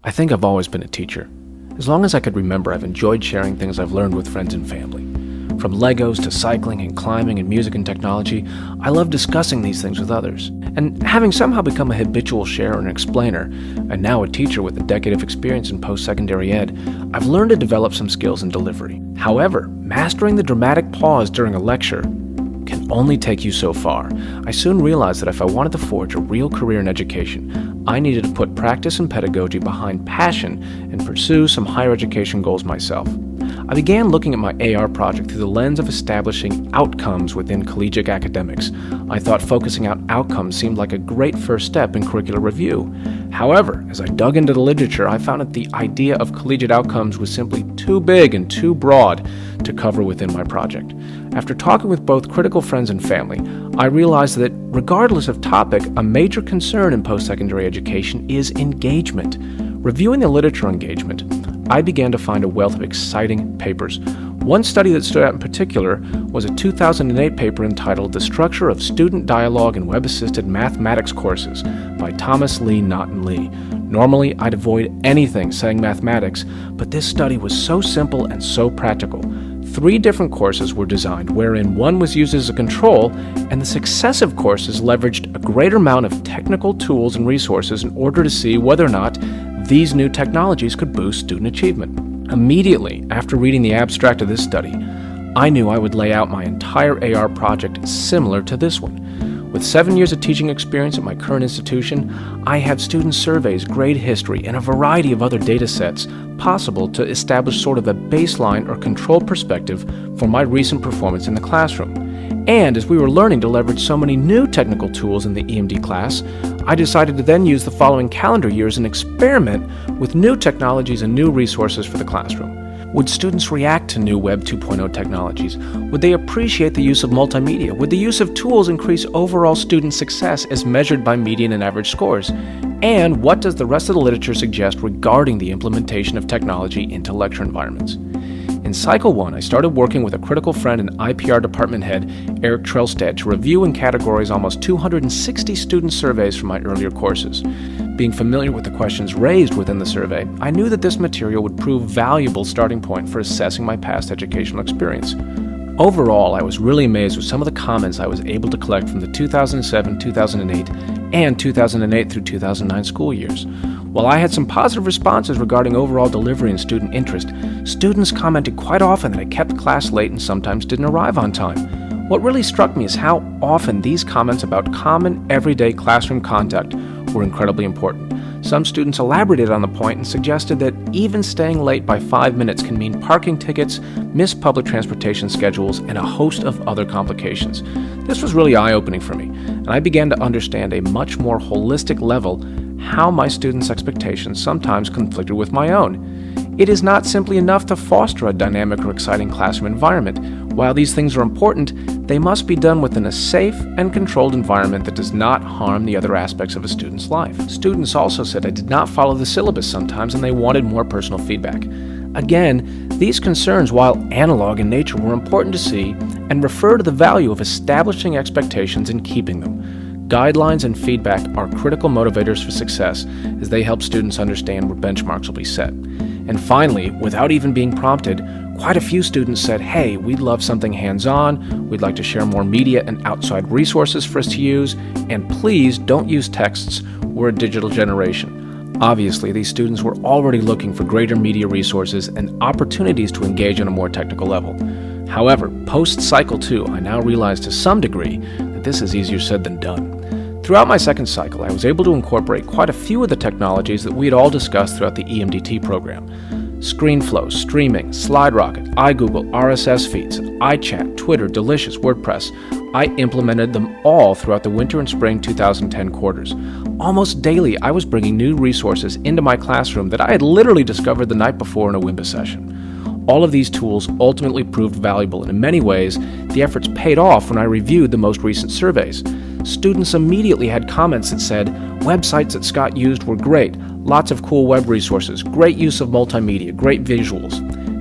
I think I've always been a teacher. As long as I could remember, I've enjoyed sharing things I've learned with friends and family. From Legos to cycling and climbing and music and technology, I love discussing these things with others. And having somehow become a habitual sharer and explainer, and now a teacher with a decade of experience in post-secondary ed, I've learned to develop some skills in delivery. However, mastering the dramatic pause during a lecture can only take you so far. I soon realized that if I wanted to forge a real career in education, I needed to put practice and pedagogy behind passion and pursue some higher education goals myself. I began looking at my AR project through the lens of establishing outcomes within collegiate academics. I thought focusing on outcomes seemed like a great first step in curricular review. However, as I dug into the literature, I found that the idea of collegiate outcomes was simply too big and too broad to cover within my project. After talking with both critical friends and family, I realized that regardless of topic, a major concern in post-secondary education is engagement. Reviewing the literature on engagement, I began to find a wealth of exciting papers. One study that stood out in particular was a 2008 paper entitled The Structure of Student Dialogue in Web-Assisted Mathematics Courses by Thomas Lee Naughton Lee. Normally, I'd avoid anything saying mathematics, but this study was so simple and so practical. 3 different courses were designed, wherein one was used as a control, and the successive courses leveraged a greater amount of technical tools and resources in order to see whether or not these new technologies could boost student achievement. Immediately after reading the abstract of this study, I knew I would lay out my entire AR project similar to this one. With 7 years of teaching experience at my current institution, I have student surveys, grade history, and a variety of other data sets possible to establish sort of a baseline or control perspective for my recent performance in the classroom. And as we were learning to leverage so many new technical tools in the EMD class, I decided to then use the following calendar year as an experiment with new technologies and new resources for the classroom. Would students react to new Web 2.0 technologies? Would they appreciate the use of multimedia? Would the use of tools increase overall student success as measured by median and average scores? And what does the rest of the literature suggest regarding the implementation of technology into lecture environments? In Cycle 1, I started working with a critical friend and IPR department head, Eric Trelstad, to review and categorize almost 260 student surveys from my earlier courses. Being familiar with the questions raised within the survey, I knew that this material would prove a valuable starting point for assessing my past educational experience. Overall, I was really amazed with some of the comments I was able to collect from the 2007, 2008, and 2008 through 2009 school years. While I had some positive responses regarding overall delivery and student interest, students commented quite often that I kept class late and sometimes didn't arrive on time. What really struck me is how often these comments about common, everyday classroom conduct were incredibly important. Some students elaborated on the point and suggested that even staying late by 5 minutes can mean parking tickets, missed public transportation schedules, and a host of other complications. This was really eye-opening for me, and I began to understand a much more holistic level how my students' expectations sometimes conflicted with my own. It is not simply enough to foster a dynamic or exciting classroom environment. While these things are important, they must be done within a safe and controlled environment that does not harm the other aspects of a student's life. Students also said I did not follow the syllabus sometimes and they wanted more personal feedback. Again, these concerns, while analog in nature, were important to see and refer to the value of establishing expectations and keeping them. Guidelines and feedback are critical motivators for success as they help students understand where benchmarks will be set. And finally, without even being prompted, quite a few students said, hey, we'd love something hands-on, we'd like to share more media and outside resources for us to use, and please don't use texts, we're a digital generation. Obviously, these students were already looking for greater media resources and opportunities to engage on a more technical level. However, post-Cycle 2, I now realize to some degree that this is easier said than done. Throughout my second cycle, I was able to incorporate quite a few of the technologies that we had all discussed throughout the EMDT program. ScreenFlow, streaming, SlideRocket, iGoogle, RSS feeds, iChat, Twitter, Delicious, WordPress. I implemented them all throughout the winter and spring 2010 quarters. Almost daily, I was bringing new resources into my classroom that I had literally discovered the night before in a WIMBA session. All of these tools ultimately proved valuable, and in many ways, the efforts paid off when I reviewed the most recent surveys. Students immediately had comments that said, websites that Scott used were great, lots of cool web resources, great use of multimedia, great visuals.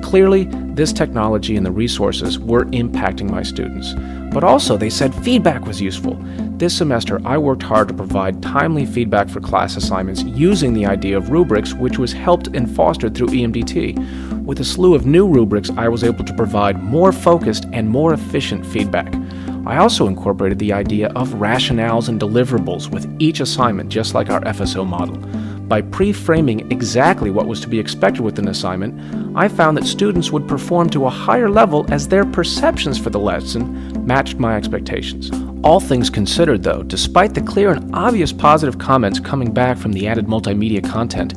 Clearly, this technology and the resources were impacting my students. But also, they said feedback was useful. This semester, I worked hard to provide timely feedback for class assignments using the idea of rubrics, which was helped and fostered through EMDT. With a slew of new rubrics, I was able to provide more focused and more efficient feedback. I also incorporated the idea of rationales and deliverables with each assignment, just like our FSO model. By pre-framing exactly what was to be expected with an assignment, I found that students would perform to a higher level as their perceptions for the lesson matched my expectations. All things considered, though, despite the clear and obvious positive comments coming back from the added multimedia content,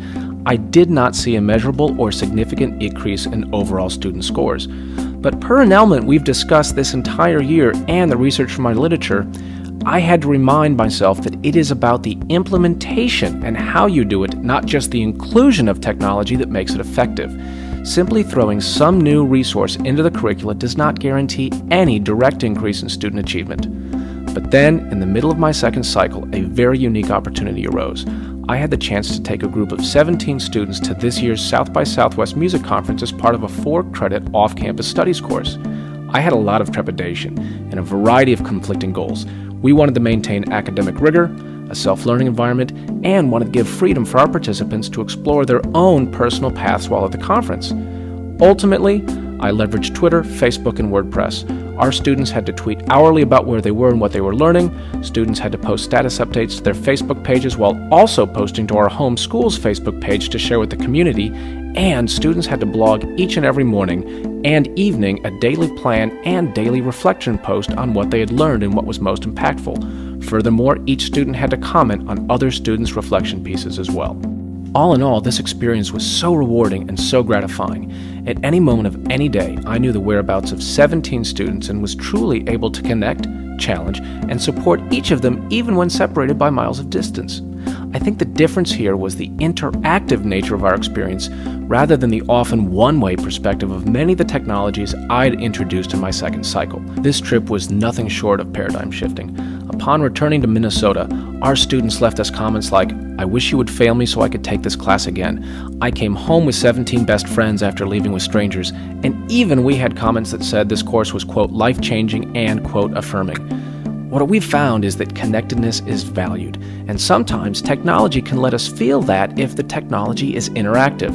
I did not see a measurable or significant increase in overall student scores. But per an element we've discussed this entire year and the research from my literature, I had to remind myself that it is about the implementation and how you do it, not just the inclusion of technology that makes it effective. Simply throwing some new resource into the curricula does not guarantee any direct increase in student achievement. But then, in the middle of my second cycle, a very unique opportunity arose. I had the chance to take a group of 17 students to this year's South by Southwest Music Conference as part of a 4-credit off-campus studies course. I had a lot of trepidation and a variety of conflicting goals. We wanted to maintain academic rigor, a self-learning environment, and wanted to give freedom for our participants to explore their own personal paths while at the conference. Ultimately, I leveraged Twitter, Facebook, and WordPress. Our students had to tweet hourly about where they were and what they were learning. Students had to post status updates to their Facebook pages while also posting to our home school's Facebook page to share with the community. And students had to blog each and every morning and evening a daily plan and daily reflection post on what they had learned and what was most impactful. Furthermore, each student had to comment on other students' reflection pieces as well. All in all, this experience was so rewarding and so gratifying. At any moment of any day, I knew the whereabouts of 17 students and was truly able to connect, challenge, and support each of them even when separated by miles of distance. I think the difference here was the interactive nature of our experience rather than the often one-way perspective of many of the technologies I'd introduced in my second cycle. This trip was nothing short of paradigm shifting. Upon returning to Minnesota, our students left us comments like, "I wish you would fail me so I could take this class again. I came home with 17 best friends after leaving with strangers," and even we had comments that said this course was, quote, life-changing and, quote, affirming. What we've found is that connectedness is valued, and sometimes technology can let us feel that if the technology is interactive.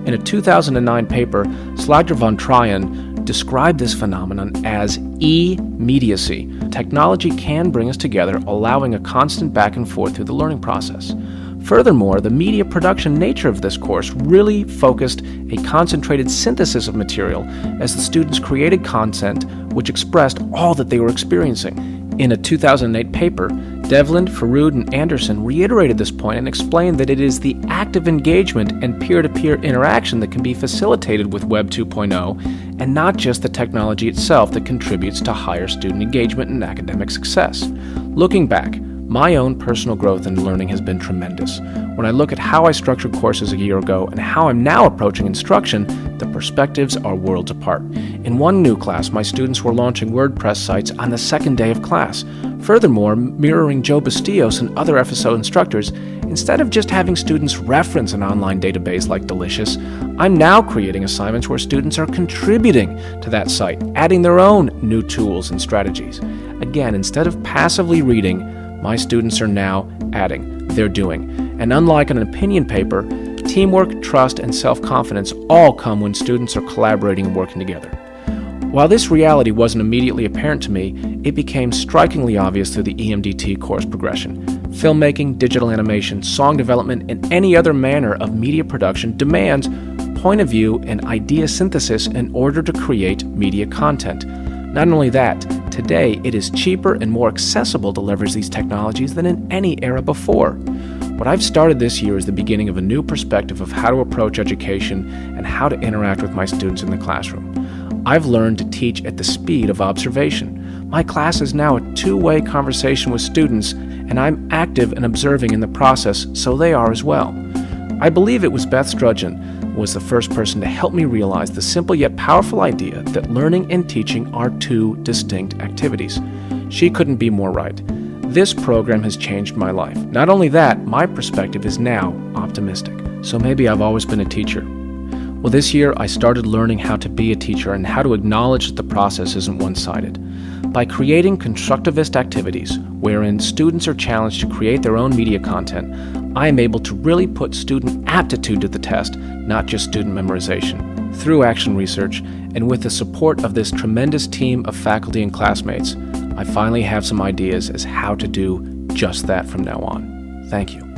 In a 2009 paper, Slagter von Tryon described this phenomenon as e-mediacy. Technology can bring us together, allowing a constant back and forth through the learning process. Furthermore, the media production nature of this course really focused a concentrated synthesis of material as the students created content which expressed all that they were experiencing. In a 2008 paper, Devlin, Farood, and Anderson reiterated this point and explained that it is the active engagement and peer-to-peer interaction that can be facilitated with Web 2.0 and not just the technology itself that contributes to higher student engagement and academic success. Looking back, my own personal growth and learning has been tremendous. When I look at how I structured courses a year ago and how I'm now approaching instruction, the perspectives are worlds apart. In one new class, my students were launching WordPress sites on the second day of class. Furthermore, mirroring Joe Bastillos and other FSO instructors, instead of just having students reference an online database like Delicious, I'm now creating assignments where students are contributing to that site, adding their own new tools and strategies. Again, instead of passively reading, my students are now adding, they're doing. And unlike an opinion paper, teamwork, trust, and self-confidence all come when students are collaborating and working together. While this reality wasn't immediately apparent to me, it became strikingly obvious through the EMDT course progression. Filmmaking, digital animation, song development, and any other manner of media production demands point of view and idea synthesis in order to create media content. Not only that, today it is cheaper and more accessible to leverage these technologies than in any era before. What I've started this year is the beginning of a new perspective of how to approach education and how to interact with my students in the classroom. I've learned to teach at the speed of observation. My class is now a two-way conversation with students, and I'm active and observing in the process, so they are as well. I believe it was Beth Strudgeon was the first person to help me realize the simple yet powerful idea that learning and teaching are two distinct activities. She couldn't be more right. This program has changed my life. Not only that, my perspective is now optimistic. So maybe I've always been a teacher. Well, this year I started learning how to be a teacher and how to acknowledge that the process isn't one-sided. By creating constructivist activities, wherein students are challenged to create their own media content, I am able to really put student aptitude to the test, not just student memorization. Through action research, and with the support of this tremendous team of faculty and classmates, I finally have some ideas as how to do just that from now on. Thank you.